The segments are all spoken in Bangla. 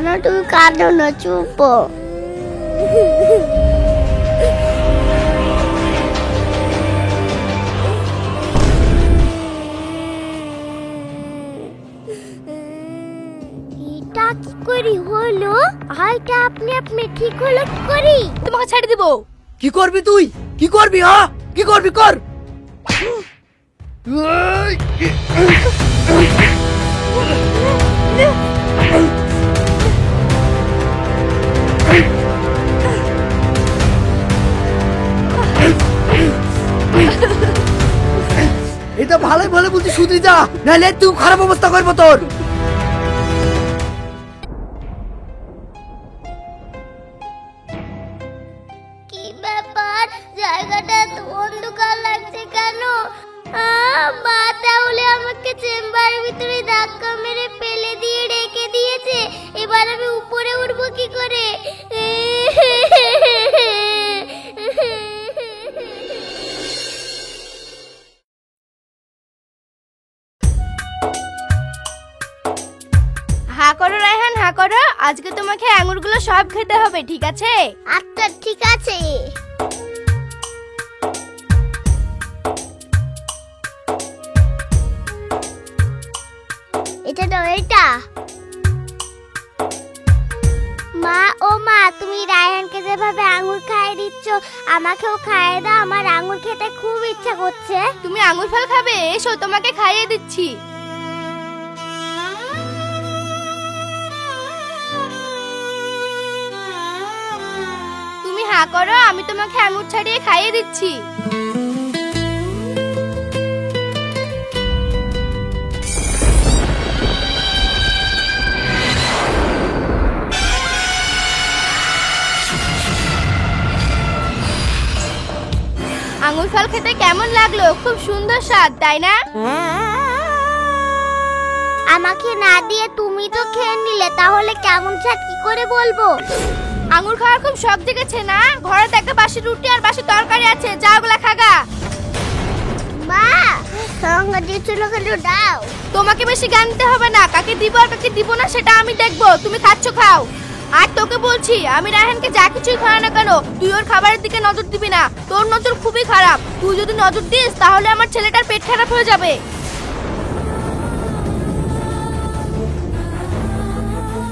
না তুমি কাঁদো না, চুপ। এটা কি করি হলো? আইটা আপনি আপনি ঠিক হলো কি করি? তোমাকে ছেড়ে দিব। কি করবি তুই? কি করবি? হ্যাঁ কি করবি কর। এটা ভালোই ভালো বলছি, শুধু যা, নাহলে তুই খারাপ অবস্থা করবো তোর। কি ব্যাপার, জায়গাটা তো অন্ধকার লাগছে কেন? মা তাহলে আমাকে চেম্বারের ভিতরে ধাক্কা মেরে ফেলে দিয়ে রেখে দিয়েছে। এবার আমি উপরে উঠবো কি করে? হা করো রায়হান, হা করো। আজকে তোমাকে আঙুরগুলো সব খেতে হবে, ঠিক আছে? আচ্ছা ঠিক আছে। এটা দাও, এটা। মা, ও মা, তুমি রায়হানকে যেভাবে আঙুর খাইয়ে দিচ্ছ আমাকেও খাইয়ে দাও, আমার আঙুর খেতে খুব ইচ্ছা করছে। তুমি আঙুর ফল খাবে? এসো তোমাকে খাইয়ে দিচ্ছি। তুমি হা করো, আমি তোমাকে আঙুর ছাড়িয়ে খাইয়ে দিচ্ছি। আঙুর ফল খেতে কেমন লাগলো? খুব সুন্দর স্বাদ, তাই না? আমাকে না দিয়ে তুমি তো খেয়ে নিলে, তাহলে কেমন স্বাদ কি করে বলবো? আঙুর খাওয়ার খুব শখ জেগেছে না? ঘরে দেখো বাসি রুটি আর বাসি তরকারি আছে, যা ওগুলা খাগা। মা, সঙ্গে দিচ্ছিল কেন, দাও। তোমাকে বেশি জ্ঞান দিতে হবে না, কাকে দিব আর কাকে দিব না সেটা আমি দেখবো। তুমি খাচ্ছ খাও। আর তোকে বলছি, আমি রায়হানকে যা কিছুই খাওয়া না কেন, তুই ওর খাবারের দিকে নজর দিবি না। তোর নজর খুবই খারাপ। তুই যদি নজর দিস তাহলে আমার ছেলেটার পেট খারাপ হয়ে যাবে।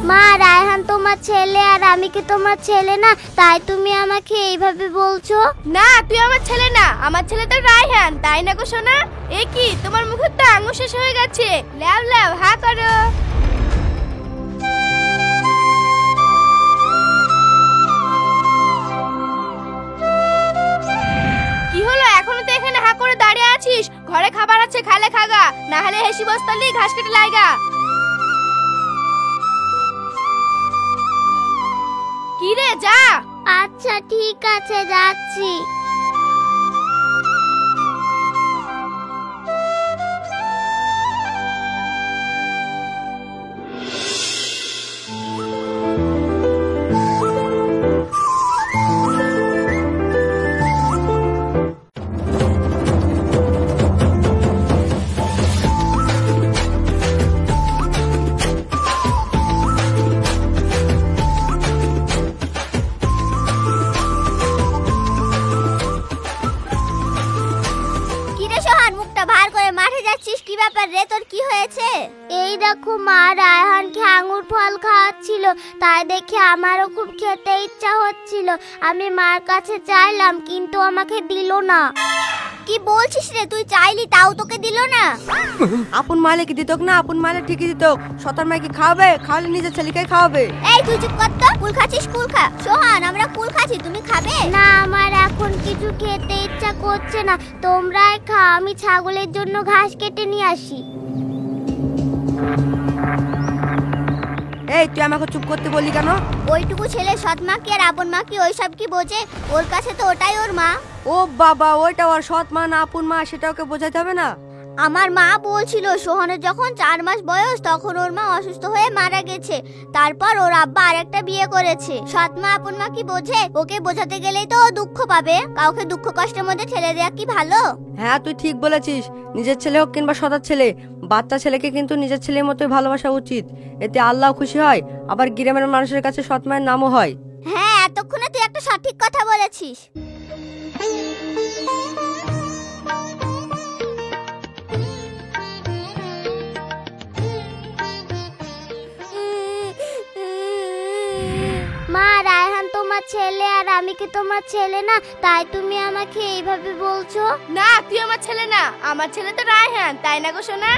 মা, রায়হান তোমার ছেলে আর আমি কি তোমার ছেলে না? তাই তুমি আমাকে এইভাবে বলছো? না, তুই আমার ছেলে না, আমার ছেলে তো রায়হান, তাই না গো সোনা? এ কি, তোমার মুখে তো আঙুর শেষ হয়ে গেছে। ল্যাও ল্যাও, হা করো। কি হলো, এখনো তো এখানে হা করে দাঁড়িয়ে আছিস? ঘরে খাবার আছে, খালে খাগা, না হলে হেসি বস্তালি ঘাস কেটে লাইগা। কি রে, যা। আচ্ছা ঠিক আছে, যাচ্ছি। কি ব্যাপার রে, তোর কি হয়েছে? এই দেখো মা, রায়হানকে আঙুর ফল খাওয়াচ্ছিল, তাই দেখে আমারও খুব খেতে ইচ্ছা হচ্ছিল। আমি মার কাছে চাইলাম, কিন্তু আমাকে দিল না। কি বলছিস রে, তুই চাইলি তাও তোকে দিল না? আপন মালে কি দিতক না, আপন মালে ঠিকই দিতক। সতার মাকে খাওয়াবে, খাওয়ালে নিজের ছেলেকে খাওয়াবে। এই তুই চুপ কর তো, কুল খাচ্ছিস, কুল খা। সোহান, আমরা কুল খাচ্ছি, তুমি খাবে না? আমার এখন কিছু খেতে ইচ্ছা করছে না, তোমরাই খাও, আমি ছাগলের জন্য ঘাস কেটে নিয়ে আসি। এই তুই আমাকে চুপ করতে বললি কেন? ওইটুকু ছেলে সৎ মা কি আর আপন মা কি ওইসব কি বোঝে? ওর কাছে তো ওটাই ওর মা। ও বাবা, ওইটা ওর সৎ মা না আপন মা, সেটা ওকে বোঝাতে হবে না? আমার মা বলছিল সোহানের যখন 4 মাস বয়স তখন ওর মা অসুস্থ হয়ে মারা গেছে। তারপর ওর আব্বা আরেকটা বিয়ে করেছে। সৎ মা আপন মা কি বোঝে? ওকে বোঝাতে গেলেই তো ও দুঃখ পাবে। কাউকে দুঃখ কষ্টের মধ্যে ঠেলে দেওয়া কি ভালো? হ্যাঁ তুই ঠিক বলেছিস, নিজের ছেলে হোক কিংবা সৎ ছেলে, বাচ্চা ছেলেকে কিন্তু নিজের ছেলের মতোই ভালোবাসা উচিত। এতে আল্লাহ খুশি হয়, আবার গ্রামের মানুষের কাছে সৎ মায়ের নামও হয়। হ্যাঁ, এতক্ষণে তুই একটা সঠিক কথা বলেছিস। মা, রায়হান তোমার ছেলে আর আমি কি তোমার ছেলে না? তাই তুমি আমাকে এইভাবে বলছো? না, তুই আমার ছেলে না, আমার ছেলে তো রায়হান, তাই না গো সোনা?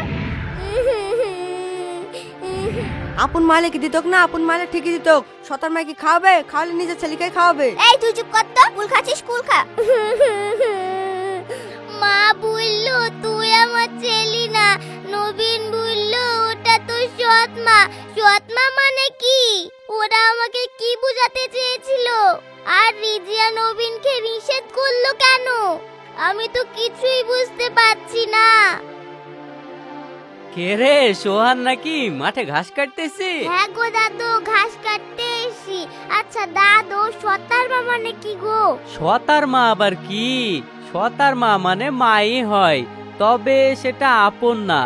আপন মালিক দিতক না, আপন মালিক ঠিকই দিতক। সতার মাই কি খাওয়াবে? খাওয়ালে নিজের ছেলেকে খাওয়াবে। এই তুই চুপ কর তো, কুল খাচ্ছিস কুল খা। মা বললো তুই আমার ছেলে না, নবীন বললো ওটা তো সৎ মা। সৎ মা মানে কি? ওরা আমাকে কি বোঝাতে চেয়েছিল? আর রিজিয়া নবীনকে নিষেধ করলো কেন? আমি তো কিছুই বুঝতে পারছি না। কে রে, সোহান নাকি মাঠে ঘাস কাটতেছি? হ্যাঁ গো দাদু, ঘাস কাটতে এসি। আচ্ছা দাদু, সতার মা মানে কি গো? সতার মা আবার কি? সতার মা মানে মাই হয়, তবে সেটা আপন না।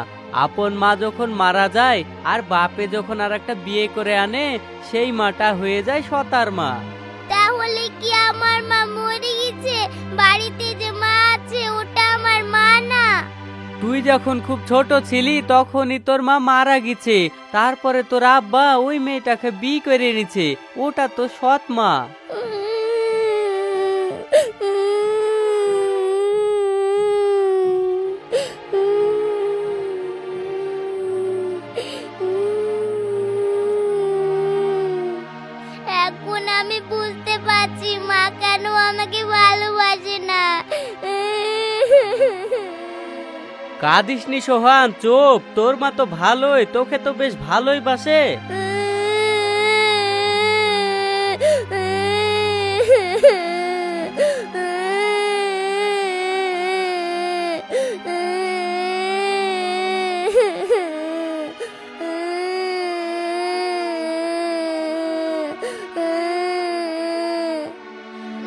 আপন মা যখন মারা যায় আর বাপে যখন আর একটা বিয়ে করে আনে, সেই মাটা হয়ে যায় সতার মা। তাহলে কি আমার মা মরে গেছে? বাড়িতে যে মা আছে ওটা আমার মা না? তুই যখন খুব ছোট ছিলি তখনই তোর মা মারা গেছে, তারপরে তোর আব্বা ওই মেয়েটাকে বিয়ে করে নিছে, ওটা তো সৎ মা। এখন আমি বুঝতে পারছি মা কেন আমাকে ভালোবাসে না। কাঁদিসনি সোহান, চুপ। তোর মা তো ভালোই, তোকে তো বেশ ভালোই বাসে।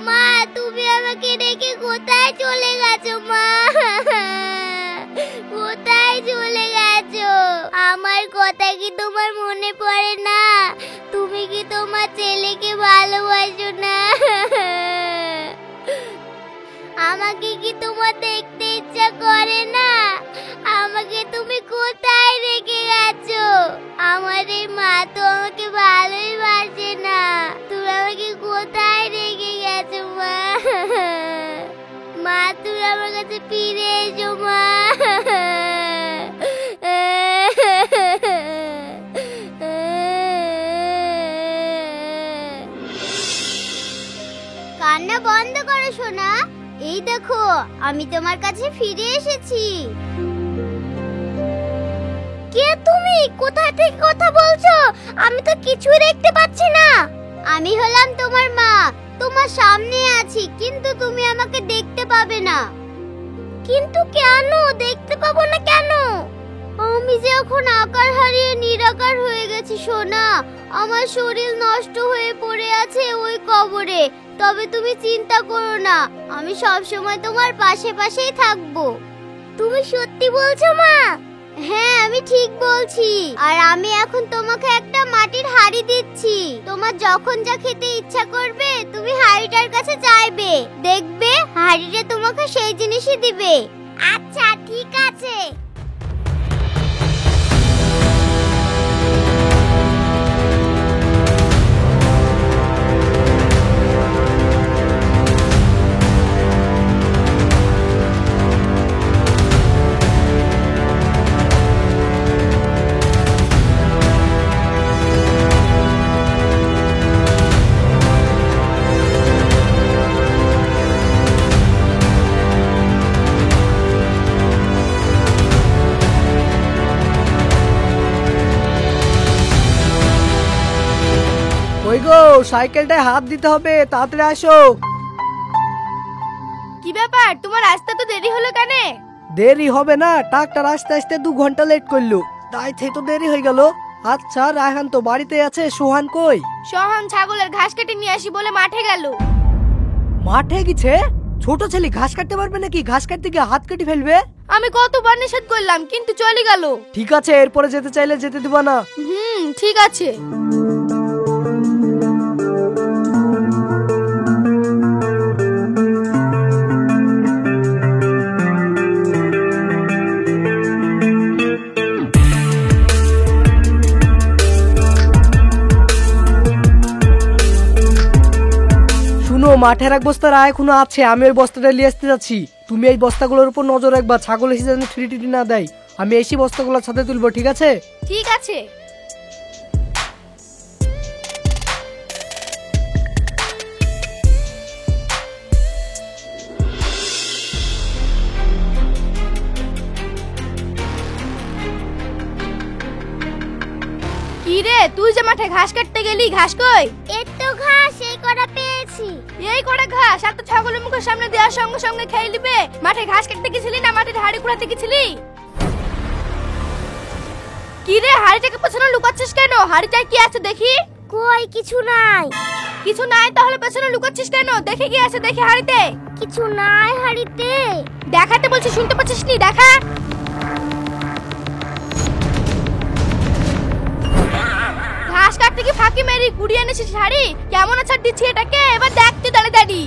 মা, তুমি আমাকে রেখে কোথায় চলে গেছো? মা, কোথায় চলে গেছো? আমার কথা কি তোমার মনে পড়ে না? তুমি কি তোমার ছেলেকে ভালোবাসো না? আমাকে কি তোমার দেখতে ইচ্ছা করে না? আমাকে তুমি কোথায় রেখে গেছো? আমার এই মা তো আমাকে ভালোই বাসে না। তুমি আমাকে কোথায় রেখে গেছো মা? মা, তুমি আমার কাছে ফিরে এসো মা। কান্না বন্ধ করো সোনা। এই দেখো, আমি তোমার কাছে ফিরে এসেছি। কে তুমি? কোথা থেকে কথা বলছো? আমি তো কিছুই দেখতে পাচ্ছি না। আমি হলাম তোমার মা, তোমার সামনে আছি, কিন্তু তুমি আমাকে দেখতে পাবে না। কিন্তু কেন দেখতে পাবো না কেন? আমি যে এখন আকার হারিয়ে নিরাকার হয়ে গেছি সোনা। আমার শরীর নষ্ট হয়ে পড়ে আছে ওই কবরে। তবে তুমি চিন্তা করো না, আমি সব সময় তোমার পাশে পাশেই থাকবো। তুমি সত্যি বলছো মা? হ্যাঁ, আমি ঠিক বলছি। আর আমি এখন তোমাকে একটা মাটির হাড়ি দিচ্ছি। তোমার যখন যা খেতে ইচ্ছা করবে তুমি হাড়িটার কাছে চাইবে, দেখবে হাড়িটা তোমাকে সেই জিনিসই দিবে। আচ্ছা ঠিক আছে। ওই গো, সাইকেলটায় হাত দিতে হবে, তাড়াতাড়ি আসো। কি ব্যাপার, তোমার আসতে তো দেরি হলো কেন? দেরি হবে না, ট্রাক্টর আসতে আসতে 2 ঘন্টা লেট করলো, তাই তো দেরি হয়ে গেল। আচ্ছা রায়হান তো বাড়িতে আছে, সোহান কই? সোহান ছাগলের ঘাস কেটে নিয়ে আসি বলে মাঠে গেল। মাঠে গেছে? ছোট ছেলে ঘাস কাটতে পারবে নাকি? ঘাস কাটতে গিয়ে হাত কেটে ফেলবে। আমি কতবার নিষেধ করলাম কিন্তু চলে গেল। ঠিক আছে, এরপরে যেতে চাইলে যেতে দিবা না। ঠিক আছে। শুনো, মাঠের এক বস্তা রায় এখনো আছে, আমি ওই বস্তাটা নিয়ে আসতে যাচ্ছি। তুমি এই বস্তাগুলোর উপর নজর রাখবা, ছাগল এসে যেন ছিটি না দেয়। আমি এসে বস্তাগুলোর সাথে তুলবো, ঠিক আছে? ঠিক আছে। কি রে, তুই যে মাঠে ঘাস কাটতে গেলি, ঘাস কই? এর তো ঘাস এই কটা পেয়েছি। এই করে ঘাস আর তো ছাগলের মুখের সামনে দেওয়ার সঙ্গে সঙ্গে খেয়ে নিবে। মাঠে ঘাস কাটতে গেছিলি না মাঠের হাড়ি কুড়াতে গেছিলি? কি রে, হাড়িটাকে পেছনে লুকাচ্ছিস কেন? হাড়িটায় কি আছে দেখি। কই কিছু নাই। কিছু নাই তাহলে পেছনে লুকাচ্ছিস কেন? দেখে কি আছে দেখি হাড়িতে। কিছু নাই হাড়িতে। দেখাতে বলছি, শুনতে পাচ্ছিস নি? দেখা। ঘাস কাটতে কি ফাঁকি মেরি কুড়িয়ে এনেছিস হাড়ি? কেমন আছাড় দিচ্ছি এটাকে, এবার দেখ তুই দাঁড়িয়ে দাঁড়িয়ে।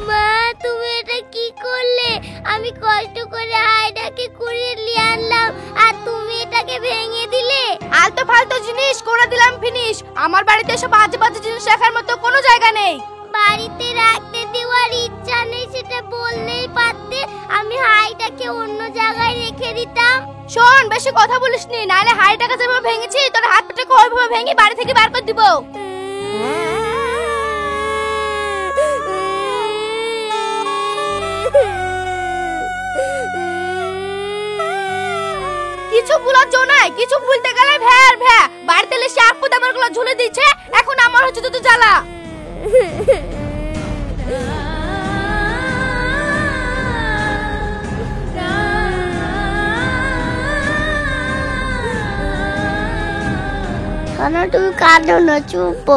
মা তুমি এটা কি করলে? আমি কষ্ট করে হাড়িটাকে কুড়িয়ে নিয়ে আনলাম আর তুমি এটাকে ভেঙে দিলে। আলতো ফালতো জিনিস করে দিলাম ফিনিশ। আমার বাড়িতে এসব বাজে বাজে জিনিস রাখার মতো কোনো জায়গা নেই। বাড়িতে রাখতে দেওয়ার ইচ্ছা নেই সেটা বললেই পারতে, আমি হাড়িটাকে অন্য জায়গায় রেখে দিতাম। শোন, বেশি কথা বলিস নি, নাহলে হাড়িটাকে যেভাবে ভেঙেছি তোর হাত পেটে ওইভাবে ভেঙে বাড়ি থেকে বার করে দিব। কিছু ভুলার জন্য নাই, কিছু ভুলতে গেলে ভ্যার ভ্যা বাড়িতে এলে সে আপু দামের গুলো ঝুলে দিচ্ছে। এখন আমার হচ্ছে তো জ্বালা। কেন তুমি কাঁদো না, চুপ।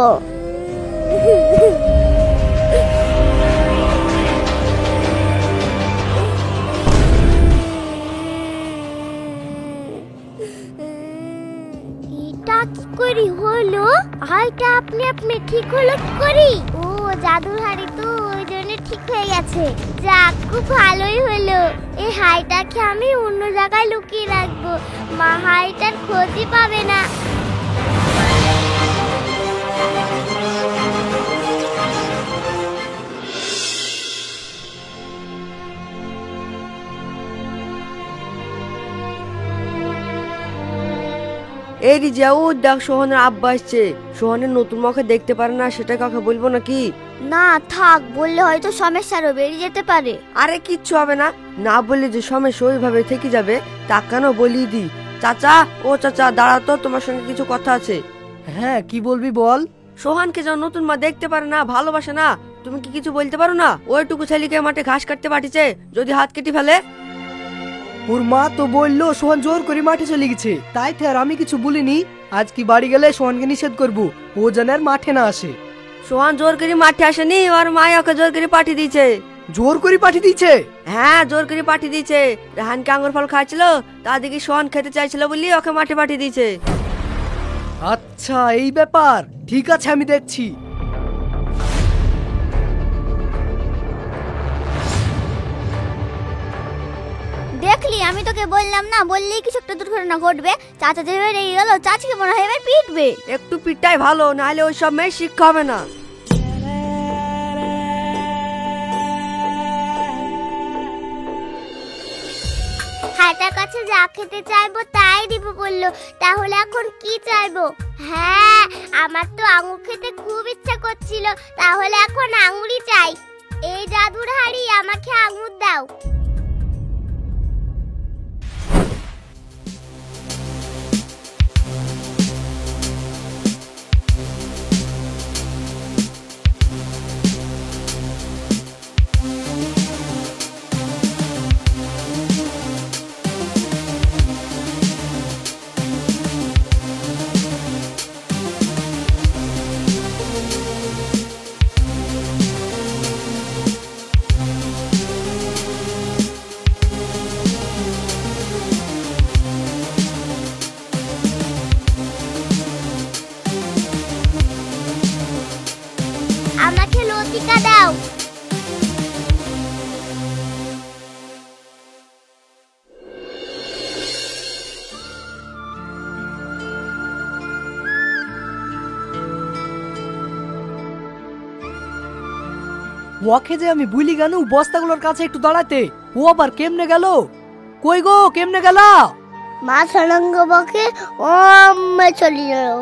এটা কি করি হলো? হাইটা আপনি আপনি ঠিক হলো কি করি? ও জাদুর হাড়ি তো, ওই জন্য ঠিক হয়ে গেছে। যাক, খুব ভালোই হলো। এই হাইটাকে আমি অন্য জায়গায় লুকিয়ে রাখবো, মা হাইটার খোঁজই পাবে না। এই রিজা, ও দেখ সোহানের আব্বা আসছে। সোহানের নতুন মুখে দেখতে পারে না, সেটা কাকে বলবো নাকি? না থাক, বললে হয়তো সমস্যারও বেরিয়ে যেতে পারে। আরে কিচ্ছু হবে না, না বললে যে সমস্যা ওইভাবে থেকে যাবে তা কেন বলিয়ে দি। চাচা, ও চাচা দাঁড়াও তো, তোমার সঙ্গে কিছু কথা আছে। হ্যাঁ, কি বলবি বল। সোহানকে যখন নতুন মা দেখতে পারে না, ভালোবাসে না, তুমি কি কিছু বলতে পারো না? ওইটুকু ছেলেকে মাঠে ঘাস কাটতে পাঠিয়েছে, যদি হাত কেটে ফেলে? ওর মা তো বললো সোহান জোর করে মাঠে চলে গেছে, তাই তো আর আমি কিছু বলিনি। আজ কি বাড়ি গেলে সোহানকে নিষেধ করবো, ও যেন আর মাঠে না আসে। সোহান জোর করে মাঠে আসেনি, ওর মা ওকে জোর করে পাঠিয়ে দিয়েছে। জোর করে পাঠিয়ে দিয়েছে? হ্যাঁ, জোর করে পাঠিয়ে দিয়েছে। রেহানকে আঙ্গুর ফল খাচ্ছিল, তা দেখি সোহান খেতে চাইছিল বলি ওকে মাঠে পাঠিয়ে দিয়েছে। আচ্ছা এই ব্যাপার, ঠিক আছে আমি দেখছি। দেখলি, আমি তোকে বললাম না, বললেই কিছু একটা দুর্ঘটনা ঘটবে। চাচা যেভাবে রেগে গেল, চাচিকে মনে হয় এবার পিটবে। একটু পিঠটাই ভালো, নাহলে ওই সব মেয়ে শিক্ষা হবে না। হাটার কাছে যা খেতে চাইবো তাই দিব বললো, তাহলে এখন কি চাইবো? হ্যাঁ, আমার তো আঙুর খেতে খুব ইচ্ছা করছিল, তাহলে এখন আঙুরই চাই। এই জাদুর হাড়ি, আমাকে আঙুর দাও। ওকে যে আমি বুঝলি গানু বস্তাগুলোর কাছে একটু দাঁড়াতে, ও আবার কেমনে গেল? কই গো, কেমনে গেলা? মা সলঙ্গ বকে ও চলে গেল।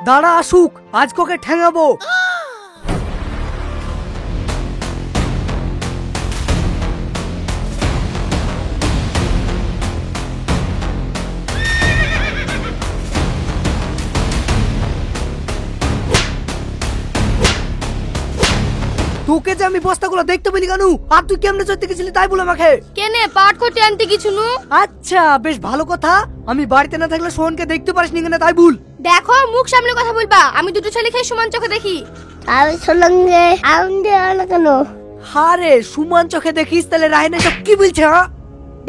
দাঁড়া আসুক, আজ কোকে ঠ্যাঙাবো। তোকে যে আমি বস্তাগুলো দেখতে পেলি গানু, আর তুই কেমনে চড়তে গেছিলি তাই বলে আমাকে? কেনে পাট করতে আনতে কিছু নু? আচ্ছা বেশ ভালো কথা, আমি বাড়িতে না থাকলে সোহনকে দেখতে পারিস নি কেন তাই ভুল। দেখো মুখ সামলে কথা বলবা, আমি দুটো ছেলে খেয়ে সমান চোখে দেখি। আমি সলঙ্গে আউন দেওয়া না কেন? হারে সুমান চোখে দেখিস তাহলে রাহিনা সব কি বলছে? হ্যাঁ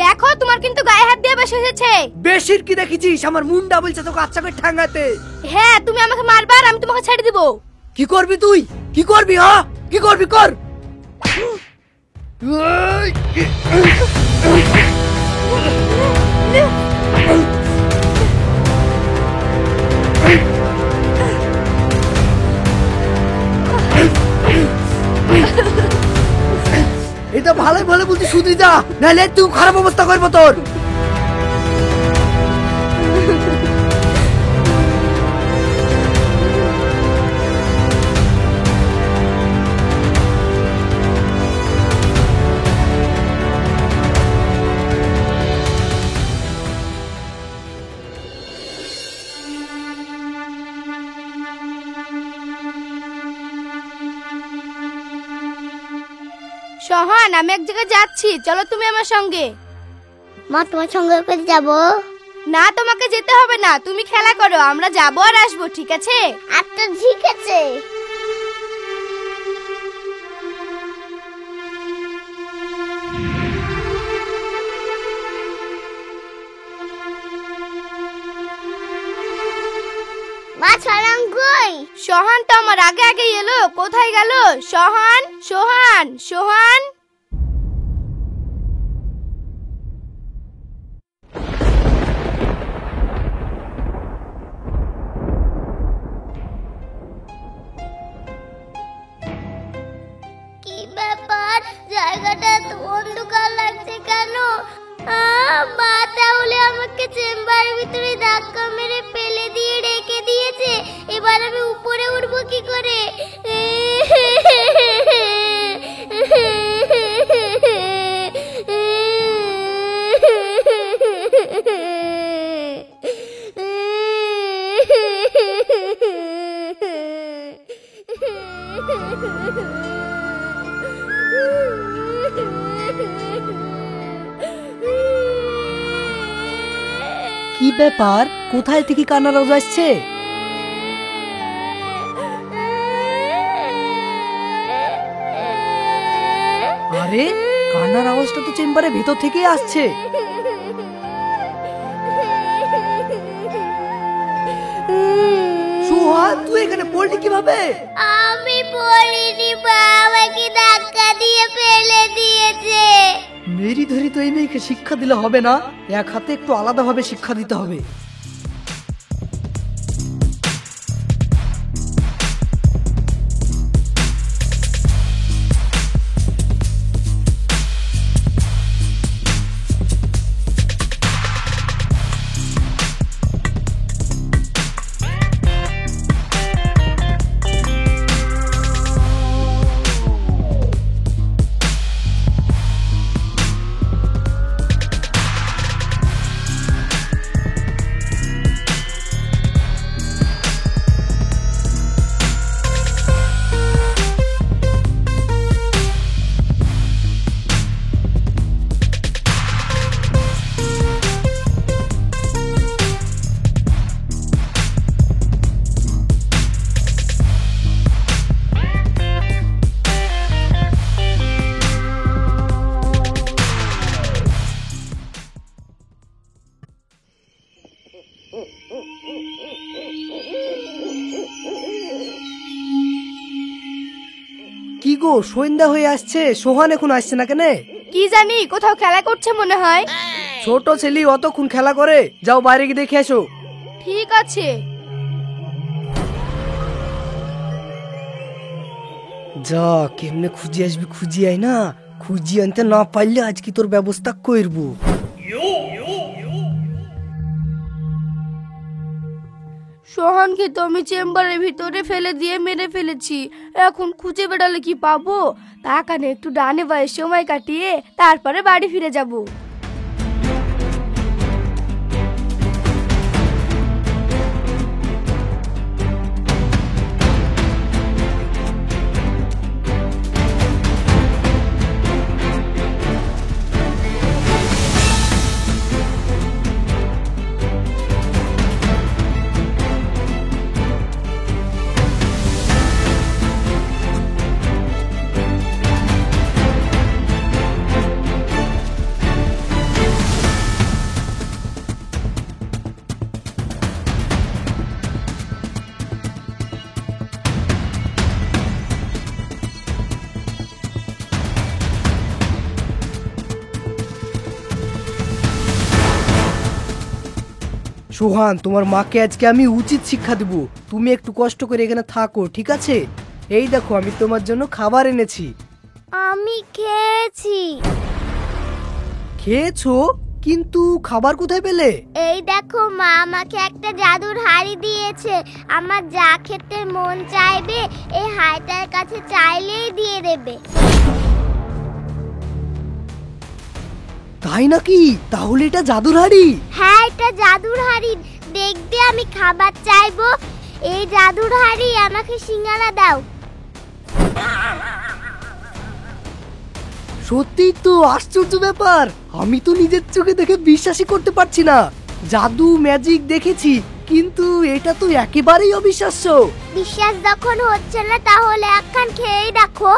দেখো তোমার কিন্তু গায়ে হাত দিয়ে বেশ হয়েছে। বেশির কি দেখেছিস? আমার মুন্ডা বলছে তোকে আচ্ছা করে ঠাঙ্গাতে। হ্যাঁ তুমি আমাকে মারবার, আমি তোমাকে ছেড়ে দিব। কি করবি তুই? কি করবি? হ্যাঁ কি করবি কর। এটা ভালোই ভালো বলতে শুধু যা, নাহলে তুই খারাপ অবস্থা করবো তোর। সোহান আমি এক জায়গায় যাচ্ছি, চলো তুমি আমার সঙ্গে। মা তোমার সঙ্গে করে যাব? না তোমাকে যেতে হবে না, তুমি খেলা করো, আমরা যাবো আর আসবো, ঠিক আছে? আচ্ছা ঠিক আছে। মা সলঙ্গ কই? সোহান তো আমার আগে আগে এলো, কোথায় গেল সোহান? সোহান সোহান কি ব্যাপার, জায়গাটা এত অন্ধকার লাগছে কেন? মা তাহলে আমাকে চেম্বারের ভিতরে ধাক্কা মেরে ফেলে দিয়ে রেখে দিয়েছে, এবার আমি উপরে উঠবো কি করে? কি ব্যাপার, কোথায় থেকে কান্নার আওয়াজ আসছে? আরে কান্নার আওয়াজটা তো চেম্বারের ভিতর থেকেই আসছে। সুহান তুই এখানে পড়লি কিভাবে? আমি পড়িনি, বাবাকে ধাক্কা দিয়ে ফেলে দিয়েছে। মেরি ধরি তো এই মেয়েকে শিক্ষা দিলে হবে না, এক হাতে একটু আলাদাভাবে শিক্ষা দিতে হবে। কি গো সন্ধ্যা হয়ে আসছে, সোহান এখন আসছে না কেন? কি জানি কোথাও খেলা করছে মনে হয়। ছোট ছেলে অতক্ষণ খেলা করে, যাও বাইরে গিয়ে দেখে এসো। ঠিক আছে। যা কেমনে খুঁজে আসবি, খুঁজে আয় না, খুঁজিয়ে আনতে না পারলে আজকে তোর ব্যবস্থা করবো। সোহানকে তো আমি চেম্বারের ভিতরে ফেলে দিয়ে মেরে ফেলেছি, এখন খুঁজে বেড়ালে কি পাবো? তাকানে একটু ডানে বায়ে সময় কাটিয়ে তারপরে বাড়ি ফিরে যাব। সোহান, তোমার মাকে আজকে আমি উচিত শিক্ষা দেব। তুমি একটু কষ্ট করে এখানে থাকো, ঠিক আছে? এই দেখো আমি তোমার জন্য খাবার এনেছি। আমি খেয়েছি। খেয়েছো? কিন্তু খাবার কোথায় পেলে? এই দেখো মা আমাকে একটা জাদুর হাড়ি দিয়েছে। আমার যা খেতে মন চাইবে এই হাড়িটার কাছে চাইলেই দিয়ে দেবে। তাই নাকি? তাহলে এটা জাদুর হাড়ি? হ্যাঁ, এটা জাদুর হাড়ি। দেখবে আমি খাবার চাইবো, এই জাদুর হাড়ি আমাকে সিঙ্গারা দাও। সত্যি তো আশ্চর্য ব্যাপার, আমি তো নিজের চোখে দেখে বিশ্বাসই করতে পারছি না। জাদু ম্যাজিক দেখেছি, কিন্তু এটা তো একেবারেই অবিশ্বাস্য। বিশ্বাস যখন হচ্ছে না তাহলে একখান খেয়েই দেখো।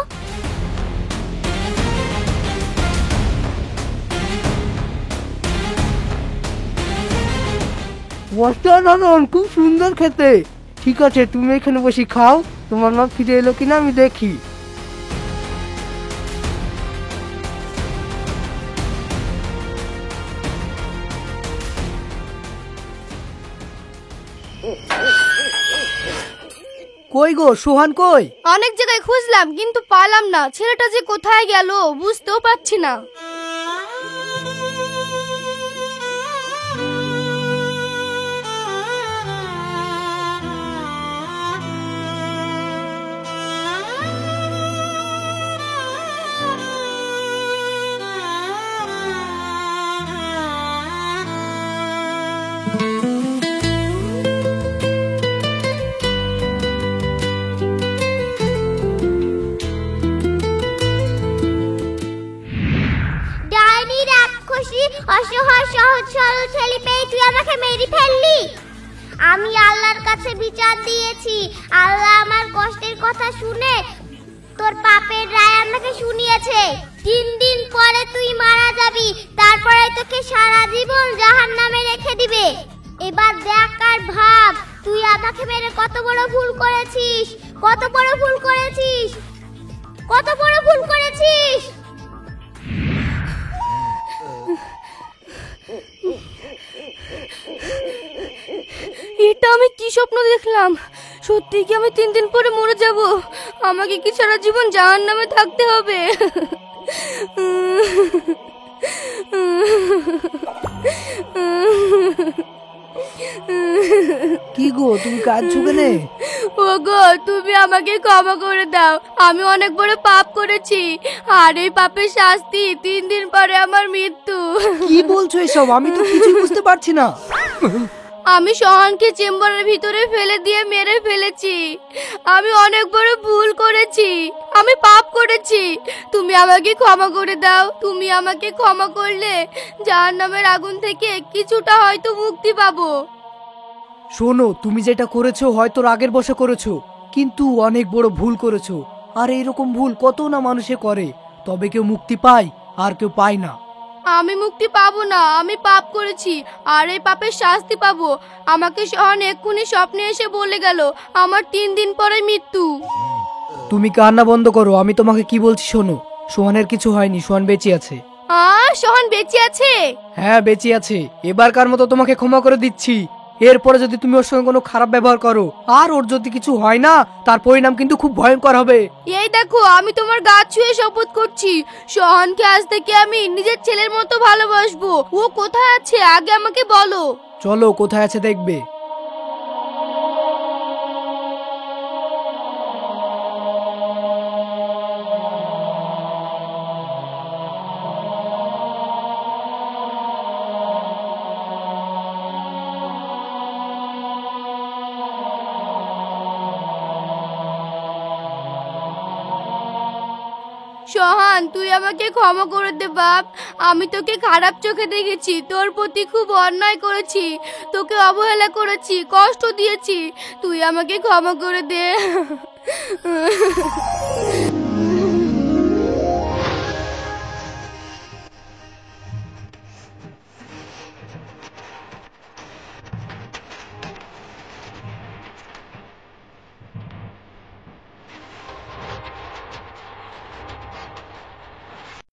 অসাধারণ, খুব সুন্দর খেতে। ঠিক আছে, তুমি এখানে বসে খাও, তোমার মা ফিরে এলো কিনা আমি দেখি। কই গো সোহান, কই? অনেক জায়গায় খুঁজলাম কিন্তু পালাম না। ছেলেটা যে কোথায় গেল বুঝতেও পারছি না। ডাইনি রাক্ষসী অসহায় সহজ সরল ছেলে পেয়ে তুই আমাকে মেরে ফেললি। আমি আল্লাহর কাছে বিচার দিয়েছি, আল্লাহ আমার কষ্টের কথা শুনে তোর পাপের রায় আমাকে শুনিয়েছে। 3 দিন পরে তুই মারা যাবি, তারপরে তোকে সারা জীবন জাহান্নামে রেখে দিবে। এবার দেখ আর ভাব তুই আমাকে মেরে কত বড় ভুল করেছিস, কত বড় ভুল করেছিস, কত বড় ভুল করেছিস। এটা আমি কি স্বপ্ন দেখলাম? সত্যি কি আমি 3 দিন পরে মরে যাব? আমাকে কি সারা জীবন জাহান্নামে থাকতে হবে? কি গো তুমি কাঁদছো কেন? ওগো তুমি আমাকে ক্ষমা করে দাও, আমি অনেক বড় পাপ করেছি আর এই পাপের শাস্তি 3 দিন পরে আমার মৃত্যু। কি বলছো এসব? আমি তো কিছুই বুঝতে পারছি না। আমি সোহানকে চেম্বারের ভিতরে ফেলে দিয়ে মেরে ফেলেছি। আমি অনেক বড় ভুল করেছি, আমি পাপ করেছি। তুমি আমাকে ক্ষমা করে দাও। তুমি আমাকে ক্ষমা করলে জাহান্নামের আগুন থেকে কিছুটা হয়তো মুক্তি পাবো। শোনো, তুমি যেটা করেছো হয়তো রাগের বশে করেছো, কিন্তু অনেক বড় ভুল করেছো। আর এইরকম ভুল কত না মানুষে করে, তবে কেউ মুক্তি পায় আর কেউ পায় না। আমি মুক্তি পাবো না, আমি পাপ করেছি আর এই পাপের শাস্তি পাবো। আমাকে সোহান এক্ষুনি স্বপ্নে এসে বলে গেল আমার 3 দিন পরে মৃত্যু। তুমি কান্না বন্ধ করো, আমি তোমাকে কি বলছি শোনো। সোহানের কিছু হয়নি, সোহান বেঁচে আছে। সোহান বেঁচে আছে? হ্যাঁ বেঁচে আছে। এবারকার মতো তোমাকে ক্ষমা করে দিচ্ছি। এরপরে যদি তুমি ওর সঙ্গে কোনো খারাপ ব্যবহার করো আর ওর যদি কিছু হয় না, তার পরিণাম কিন্তু খুব ভয়ঙ্কর হবে। এই দেখো, আমি তোমার গা ছুঁয়ে শপথ করছি, সোহানকে আজ থেকে আমি নিজের ছেলের মতো ভালোবাসবো। ও কোথায় আছে আগে আমাকে বলো। চলো কোথায় আছে দেখবে। সোহান, তুই আমাকে ক্ষমা করে দে বাপ। আমি তোকে খারাপ চোখে দেখেছি, তোর প্রতি খুব অন্যায় করেছি, তোকে অবহেলা করেছি, কষ্ট দিয়েছি। তুই আমাকে ক্ষমা করে দে।